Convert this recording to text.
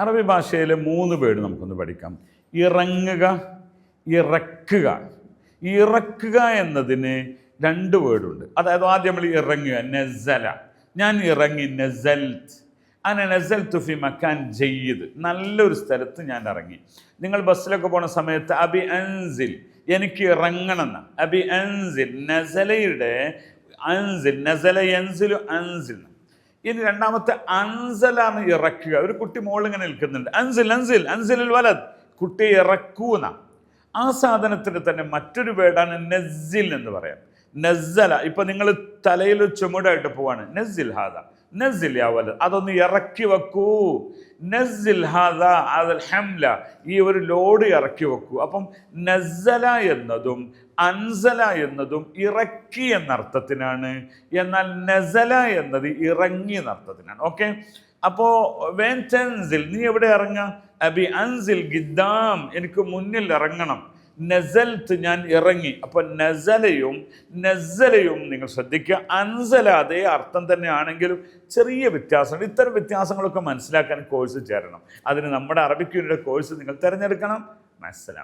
അറബി ഭാഷയിലെ 3 വേർഡ് നമുക്കൊന്ന് പഠിക്കാം. ഇറങ്ങുക, ഇറക്കുക. ഇറക്കുക എന്നതിന് 2 വേർഡുണ്ട്. അതായത് ആദ്യം നമ്മൾ ഇറങ്ങുക, നസല, ഞാൻ ഇറങ്ങി, നസൽത്ത്, അന നസൽത്തു ഫി മക്കാൻ ജയ്യിദ്, നല്ലൊരു സ്ഥലത്ത് ഞാൻ ഇറങ്ങി. നിങ്ങൾ ബസ്സിലൊക്കെ പോണ സമയത്ത് അബി അൻസിൽ, എനിക്ക് ഇറങ്ങണം, അബി അൻസിൽ, നസലയുടെ അൻസിൽ, നസല യൻസിലു അൻസിൽ. ഇനി രണ്ടാമത്തെ അൻസലാണ് ഇറക്കുക. ഒരു കുട്ടി മോളിങ്ങനെ നിൽക്കുന്നുണ്ട്, അൻസിൽ അൻസിൽ അൻസിൽ വലത്, കുട്ടിയെ ഇറക്കൂന്ന. ആ സാധനത്തിന് തന്നെ മറ്റൊരു വേർഡാണ് നസിൽ എന്ന് പറയാം. നസല, ഇപ്പൊ നിങ്ങൾ തലയിൽ ചുമടായിട്ട് പോവാണ്, നസിൽ ഹാദ, നസിൽ യാ വലത്, അതൊന്ന് ഇറക്കി വെക്കൂ. നസിൽ ഹാദ അൽ ഹംല, ഈ ഒരു ലോഡ് ഇറക്കി വെക്കൂ. അപ്പം നസല എന്നതും അൻസല എന്നതും ഇറക്കി എന്നർത്ഥത്തിനാണ്. എന്നാൽ നസല എന്നത് ഇറങ്ങി എന്നർത്ഥത്തിനാണ്. ഓക്കെ, അപ്പോൾ വേൻ തൻസിൽ, നീ എവിടെ ഇറങ്ങാം? അബി അൻസിൽ ഗിദ്ദാം, എനിക്ക് മുന്നിൽ ഇറങ്ങണം. നസൽത്ത്, ഞാൻ ഇറങ്ങി. അപ്പോൾ നസലയും നിങ്ങൾ ശ്രദ്ധിക്കുക. അൻസല അതേ അർത്ഥം തന്നെ ആണെങ്കിലും ചെറിയ വ്യത്യാസമുണ്ട്. ഇത്തരം വ്യത്യാസങ്ങളൊക്കെ മനസ്സിലാക്കാൻ കോഴ്സ് ചേരണം. അതിന് നമ്മുടെ അറബിക് യൂണിയുടെ കോഴ്സ് നിങ്ങൾ തിരഞ്ഞെടുക്കണം. അസ്സലാം.